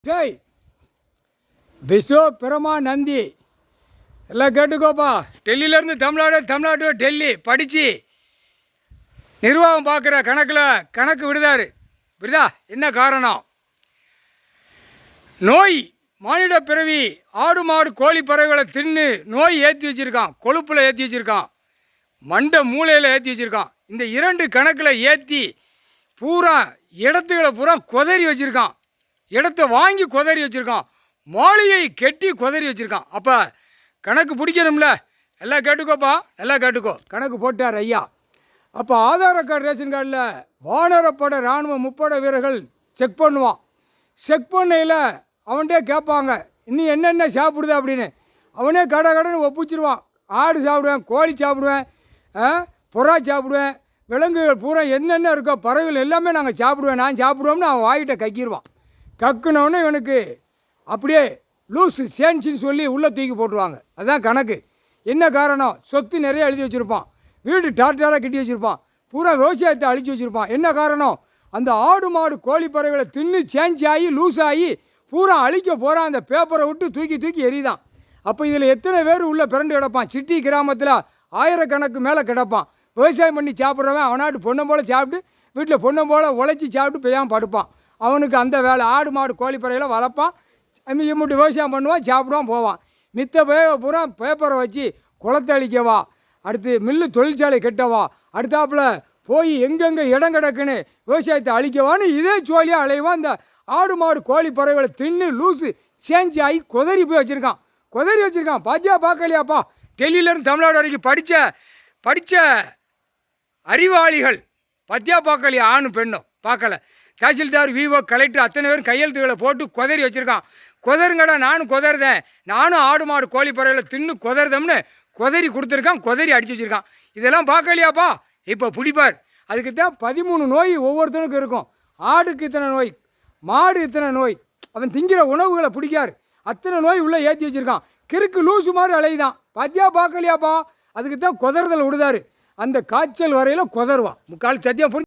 ஜெய் விஷ்ணு பிரமா நந்தி எல்லாம் கேட்டுக்கோப்பா. டெல்லியிலேருந்து தமிழ்நாடு டெல்லி படித்து நிர்வாகம் பார்க்குற கணக்கு விடுதா என்ன காரணம்? நோய் மானிட பிறவி ஆடு மாடு கோழி பறவைகளை தின்னு நோய் ஏற்றி வச்சுருக்கான், கொழுப்பில் ஏற்றி வச்சுருக்கான், மண்டை மூளையில் ஏற்றி வச்சுருக்கான். இந்த இரண்டு கணக்கில் ஏற்றி பூரா இடத்துகளை பூரா கொதறி வச்சுருக்கான், இடத்த வாங்கி கொதறி வச்சுருக்கான், மாளிகை கெட்டி கொதறி வச்சுருக்கான். அப்போ கணக்கு பிடிக்கணும்ல, எல்லாம் கேட்டுக்கோப்பா, நல்லா கேட்டுக்கோ. கணக்கு போட்டார் ஐயா. அப்போ ஆதார கார்டு ரேஷன் கார்டில் வானரப்படை இராணுவ முப்படை வீரர்கள் செக் பண்ணுவான். செக் பண்ணையில் அவன்கிட்டே கேட்பாங்க, இன்னும் என்னென்ன சாப்பிடுது அப்படின்னு. அவனே கடைன்னு ஒப்பிச்சிருவான். ஆடு சாப்பிடுவேன், கோழி சாப்பிடுவேன், புறா சாப்பிடுவேன், விலங்குகள் பூரா என்னென்ன இருக்கோ பறவைகள் எல்லாமே நாங்கள் சாப்பிடுவேன், நான் சாப்பிடுவோம்னு அவன் வாங்கிட்ட கக்கிடுவான். கக்குனவுடனே இவனுக்கு அப்படியே லூஸு சேன்ஸின்னு சொல்லி உள்ளே தூக்கி போட்டுருவாங்க. அதுதான் கணக்கு. என்ன காரணம்? சொத்து நிறைய எழுதி வச்சுருப்பான், வீடு டாட்டாராக கட்டி வச்சுருப்பான், பூரா விவசாயத்தை அழித்து வச்சுருப்பான். என்ன காரணம்? அந்த ஆடு மாடு கோழி பறவைகளை தின்னு சேஞ்ச் ஆகி லூஸ் ஆகி பூரா அழிக்க போகிறான். அந்த பேப்பரை விட்டு தூக்கி எறிதான். அப்போ இதில் எத்தனை பேர் உள்ளே பிறண்டு கிடப்பான்? சிட்டி கிராமத்தில் ஆயிரக்கணக்கு மேலே கிடப்பான். விவசாயம் பண்ணி சாப்பிட்றவன் அவனாட்டு பொண்ணை போல் சாப்பிட்டு வீட்டில் பொண்ணை போல் உழைச்சி சாப்பிட்டு பெய்யாமல் படுப்பான். அவனுக்கு அந்த வேலை. ஆடு மாடு கோழி பறவைகளை வளர்ப்பான், இம்முட்டு விவசாயம் பண்ணுவான், சாப்பிடுவான், போவான். மித்த பூரா பேப்பரை வச்சு குளத்தை அழிக்கவா, அடுத்து மில்லு தொழிற்சாலை கெட்டவா, அடுத்தாப்புல போய் எங்கெங்கே இடம் கிடக்குன்னு விவசாயத்தை அழிக்கவான்னு இதே சோழியாக அலைவான். இந்த ஆடு மாடு கோழி பறவைகளை தின்னு லூஸு சேஞ்ச் ஆகி கொதறி போய் வச்சுருக்கான். பாத்தியா பார்க்கலையாப்பா? டெல்லியிலேருந்து தமிழ்நாடு வரைக்கும் படித்த அறிவாளிகள் பாத்தியா பார்க்கலையா? ஆணும் பெண்ணும் பார்க்கல. தாசில்தார், விஓ, கலெக்டர் அத்தனை பேரும் கையெழுத்துக்களை போட்டு கொதறி வச்சுருக்கான். கொதருங்கடா, நானும் கொதறதேன், நானும் ஆடு மாடு கோழி பறவைகளை தின்னு கொதறதம்னு கொதறி கொடுத்துருக்கான், கொதறி அடித்து வச்சுருக்கான். இதெல்லாம் பார்க்கலையாப்பா? இப்போ பிடிப்பார். அதுக்கு தான் 13 நோய் ஒவ்வொருத்தனுக்கும் இருக்கும். ஆடுக்கு இத்தனை நோய், மாடு இத்தனை நோய், அவன் திங்கிற உணவுகளை பிடிக்காரு, அத்தனை நோய் உள்ளே ஏற்றி வச்சுருக்கான். கிறுக்கு லூசு மாதிரி அலையுதான். பாத்தியா பார்க்கலையாப்பா? அதுக்கு தான் கொதறுதல் விடுதாரு. அந்த காய்ச்சல் வரையில் கொதருவான். முக்கால் சத்தியம் புரிஞ்சு